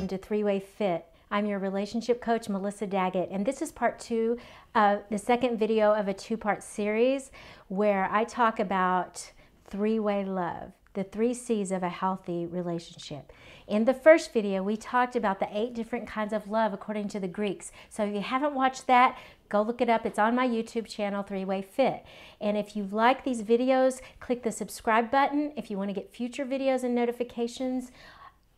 welcome to 3-Way Fit. I'm your relationship coach, Melissa Daggett, and this is part 2 of the second video of a 2-part series where I talk about 3-way love, the 3 C's of a healthy relationship. In the first video, we talked about the 8 different kinds of love according to the Greeks. So if you haven't watched that, go look it up. It's on my YouTube channel, 3-Way Fit. And if you like these videos, click the subscribe button. If you want to get future videos and notifications,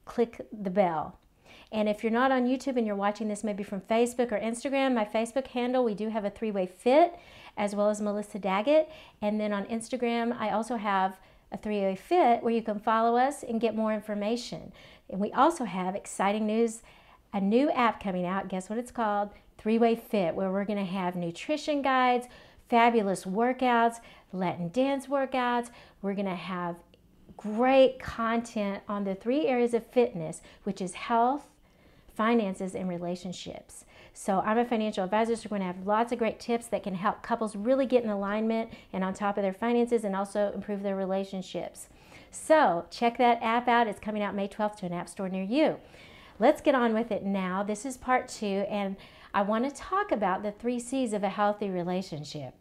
click the bell. And if you're not on YouTube and you're watching this maybe from Facebook or Instagram, my Facebook handle, we do have a 3-Way Fit as well as Melissa Daggett. And then on Instagram, I also have a 3-Way Fit where you can follow us and get more information. And we also have exciting news, a new app coming out. Guess what it's called? 3-Way Fit, where we're going to have nutrition guides, fabulous workouts, Latin dance workouts. We're going to have great content on the 3 areas of fitness, which is health, finances, and relationships. So I'm a financial advisor, so we're going to have lots of great tips that can help couples really get in alignment and on top of their finances and also improve their relationships. So check that app out. It's coming out May 12th to an app store near you. Let's get on with it now. This is part 2, and I want to talk about the 3 C's of a healthy relationship.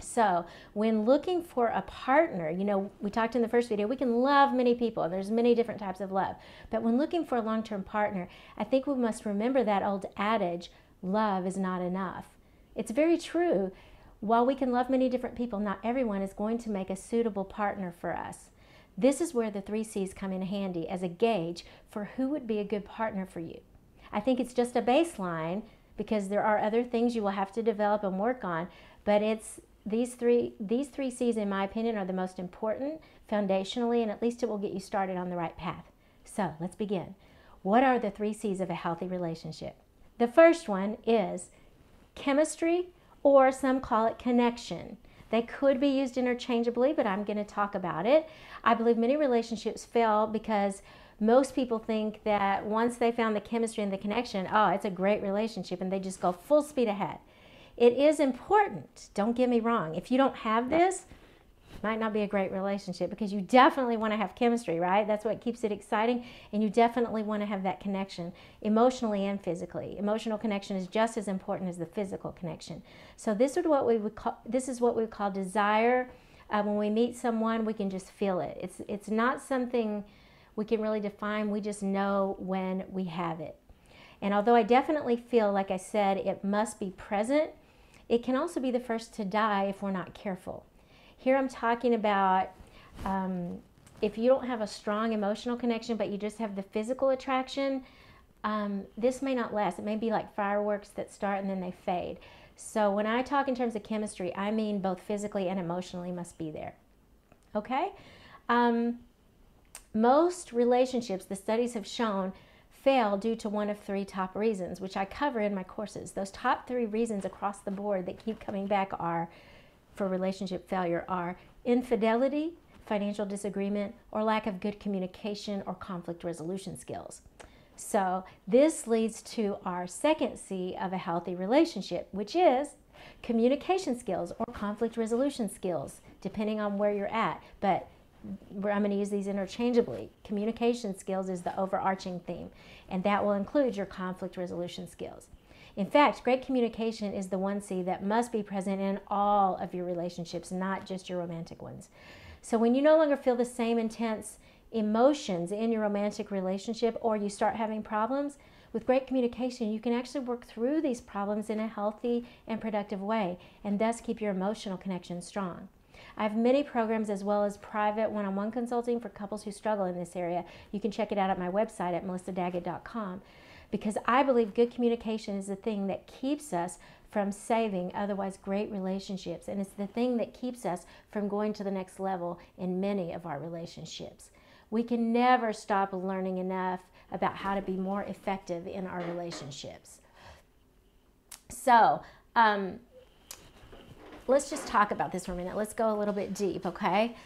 So when looking for a partner, you know, we talked in the first video, we can love many people, and there's many different types of love. But when looking for a long-term partner, I think we must remember that old adage, love is not enough. It's very true. While we can love many different people, not everyone is going to make a suitable partner for us. This is where the 3 C's come in handy as a gauge for who would be a good partner for you. I think it's just a baseline because there are other things you will have to develop and work on, but it's these three C's, in my opinion, are the most important foundationally, and at least it will get you started on the right path. So let's begin. What are the 3 C's of a healthy relationship? The first one is chemistry, or some call it connection. They could be used interchangeably, but I'm going to talk about it. I believe many relationships fail because most people think that once they found the chemistry and the connection, oh, it's a great relationship, and they just go full speed ahead. It is important, don't get me wrong. If you don't have this, it might not be a great relationship because you definitely want to have chemistry, right? That's what keeps it exciting, and you definitely want to have that connection emotionally and physically. Emotional connection is just as important as the physical connection. So this is what we would call desire. When we meet someone, we can just feel it. It's not something we can really define. We just know when we have it. And although I definitely feel, like I said, it must be present, it can also be the first to die if we're not careful. Here I'm talking about if you don't have a strong emotional connection, but you just have the physical attraction, this may not last. It may be like fireworks that start and then they fade. So when I talk in terms of chemistry, I mean both physically and emotionally must be there. Okay? Most relationships, the studies have shown, fail due to one of 3 top reasons, which I cover in my courses. Those top 3 reasons across the board that keep coming back for relationship failure are infidelity, financial disagreement, or lack of good communication or conflict resolution skills. So this leads to our second C of a healthy relationship, which is communication skills or conflict resolution skills, depending on where you're at. But I'm going to use these interchangeably. Communication skills is the overarching theme, and that will include your conflict resolution skills. In fact, great communication is the 1 C that must be present in all of your relationships, not just your romantic ones. So when you no longer feel the same intense emotions in your romantic relationship, or you start having problems, with great communication, you can actually work through these problems in a healthy and productive way, and thus keep your emotional connection strong. I have many programs as well as private one-on-one consulting for couples who struggle in this area. You can check it out at my website at melissadaggett.com, because I believe good communication is the thing that keeps us from saving otherwise great relationships, and it's the thing that keeps us from going to the next level in many of our relationships. We can never stop learning enough about how to be more effective in our relationships. So, let's just talk about this for a minute. Let's go a little bit deep, okay?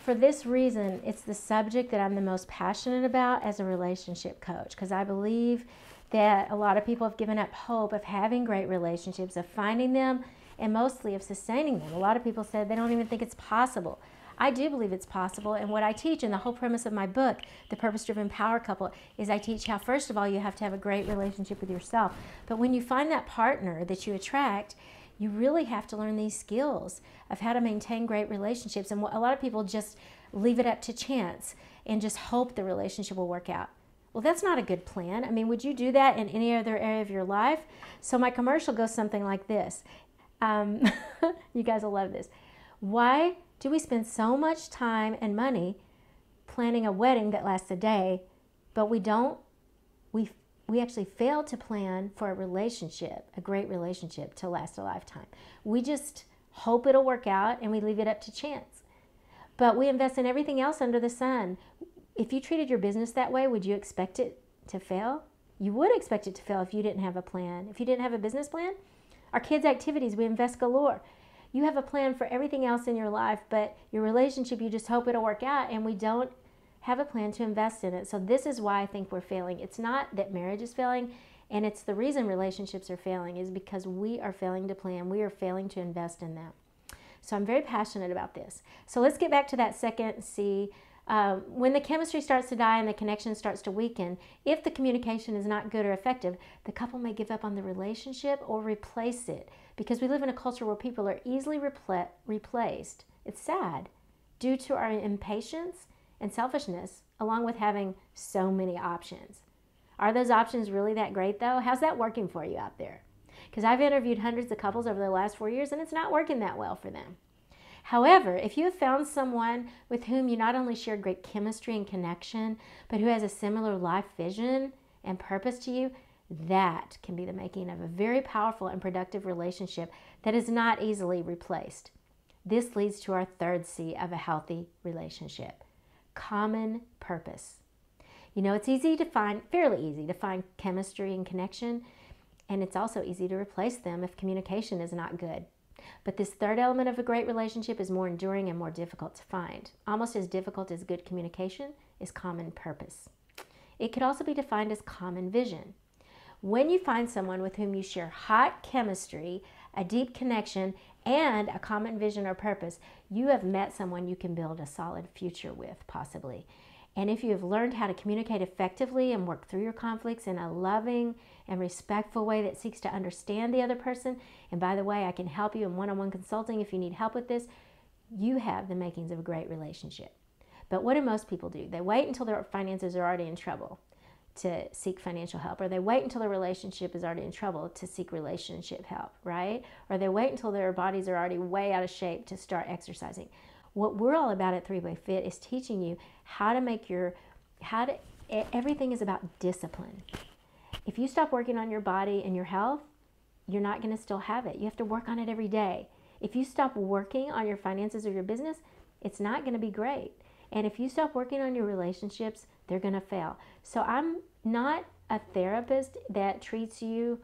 For this reason, it's the subject that I'm the most passionate about as a relationship coach, because I believe that a lot of people have given up hope of having great relationships, of finding them, and mostly of sustaining them. A lot of people said they don't even think it's possible. I do believe it's possible. And what I teach, and the whole premise of my book, The Purpose-Driven Power Couple, is I teach how, first of all, you have to have a great relationship with yourself. But when you find that partner that you attract, you really have to learn these skills of how to maintain great relationships. And a lot of people just leave it up to chance and just hope the relationship will work out. Well, that's not a good plan. I mean, would you do that in any other area of your life? So my commercial goes something like this. You guys will love this. Why do we spend so much time and money planning a wedding that lasts a day, but we actually fail to plan for a relationship, a great relationship, to last a lifetime? We just hope it'll work out and we leave it up to chance. But we invest in everything else under the sun. If you treated your business that way, would you expect it to fail? You would expect it to fail if you didn't have a plan. If you didn't have a business plan. Our kids' activities, we invest galore. You have a plan for everything else in your life, but your relationship, you just hope it'll work out, and we don't have a plan to invest in it. So this is why I think we're failing. It's not that marriage is failing, and it's the reason relationships are failing is because we are failing to plan. We are failing to invest in them. So I'm very passionate about this. So let's get back to that second C. When the chemistry starts to die and the connection starts to weaken, if the communication is not good or effective, the couple may give up on the relationship or replace it, because we live in a culture where people are easily replaced. It's sad, due to our impatience and selfishness, along with having so many options. Are those options really that great, though? How's that working for you out there? Because I've interviewed hundreds of couples over the last 4 years, and it's not working that well for them. However, if you have found someone with whom you not only share great chemistry and connection, but who has a similar life vision and purpose to you, that can be the making of a very powerful and productive relationship that is not easily replaced. This leads to our third C of a healthy relationship: common purpose. You know, it's easy to find, fairly easy to find chemistry and connection, and it's also easy to replace them if communication is not good. But this third element of a great relationship is more enduring and more difficult to find. Almost as difficult as good communication is common purpose. It could also be defined as common vision. When you find someone with whom you share hot chemistry, a deep connection, and a common vision or purpose, you have met someone you can build a solid future with, possibly. And if you have learned how to communicate effectively and work through your conflicts in a loving and respectful way that seeks to understand the other person, and by the way, I can help you in one-on-one consulting if you need help with this, you have the makings of a great relationship. But what do most people do? They wait until their finances are already in trouble to seek financial help, or they wait until their relationship is already in trouble to seek relationship help, right? Or they wait until their bodies are already way out of shape to start exercising. What we're all about at 3-Way Fit is teaching you how to make everything is about discipline. If you stop working on your body and your health, you're not going to still have it. You have to work on it every day. If you stop working on your finances or your business, it's not going to be great. And if you stop working on your relationships, they're going to fail. So I'm not a therapist that treats you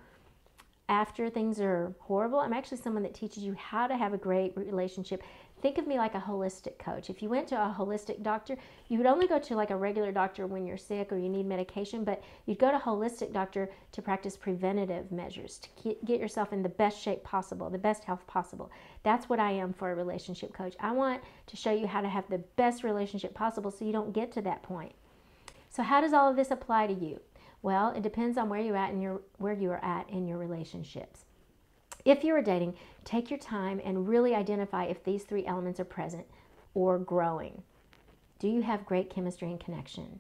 after things are horrible. I'm actually someone that teaches you how to have a great relationship. Think of me like a holistic coach. If you went to a holistic doctor, you would only go to like a regular doctor when you're sick or you need medication, but you'd go to a holistic doctor to practice preventative measures, to get yourself in the best shape possible, the best health possible. That's what I am for a relationship coach. I want to show you how to have the best relationship possible so you don't get to that point. So how does all of this apply to you? Well, it depends on where you are at in your relationships. If you are dating, take your time and really identify if these three elements are present or growing. Do you have great chemistry and connection?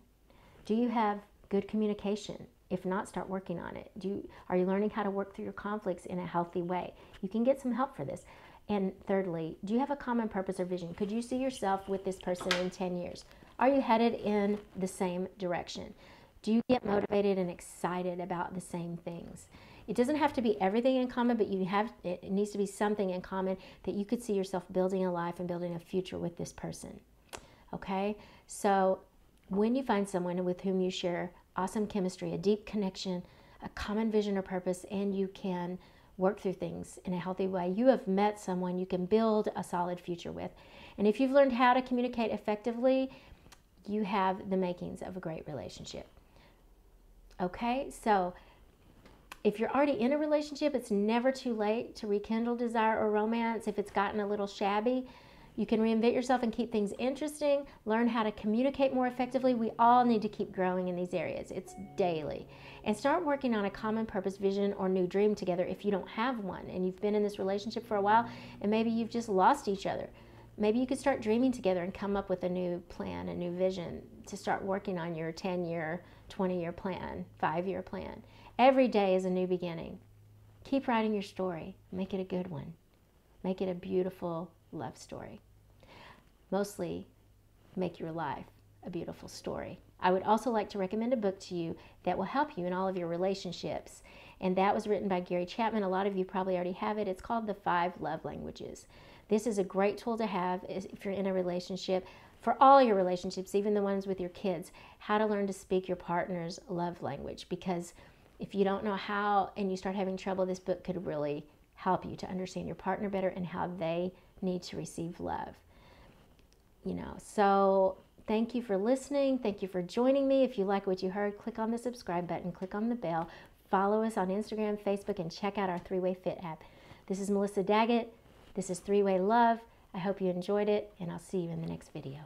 Do you have good communication? If not, start working on it. Are you learning how to work through your conflicts in a healthy way? You can get some help for this. And thirdly, do you have a common purpose or vision? Could you see yourself with this person in 10 years? Are you headed in the same direction? Do you get motivated and excited about the same things? It doesn't have to be everything in common, but it needs to be something in common that you could see yourself building a life and building a future with this person. Okay? So when you find someone with whom you share awesome chemistry, a deep connection, a common vision or purpose, and you can work through things in a healthy way, you have met someone you can build a solid future with. And if you've learned how to communicate effectively, you have the makings of a great relationship. Okay? So if you're already in a relationship, it's never too late to rekindle desire or romance. If it's gotten a little shabby, You can reinvent yourself and keep things interesting, learn how to communicate more effectively. We all need to keep growing in these areas. It's daily. And start working on a common purpose, vision, or new dream together if you don't have one and you've been in this relationship for a while and maybe you've just lost each other. Maybe you could start dreaming together and come up with a new plan, a new vision to start working on your 10-year, 20-year plan, 5-year plan. Every day is a new beginning. Keep writing your story. Make it a good one. Make it a beautiful love story. Mostly, make your life a beautiful story. I would also like to recommend a book to you that will help you in all of your relationships. And that was written by Gary Chapman. A lot of you probably already have it. It's called The 5 Love Languages. This is a great tool to have if you're in a relationship, for all your relationships, even the ones with your kids, how to learn to speak your partner's love language. Because if you don't know how and you start having trouble, this book could really help you to understand your partner better and how they need to receive love. So thank you for listening. Thank you for joining me. If you like what you heard, click on the subscribe button, click on the bell, follow us on Instagram, Facebook, and check out our 3-Way Fit app. This is Melissa Daggett. This is 3-Way Love. I hope you enjoyed it, and I'll see you in the next video.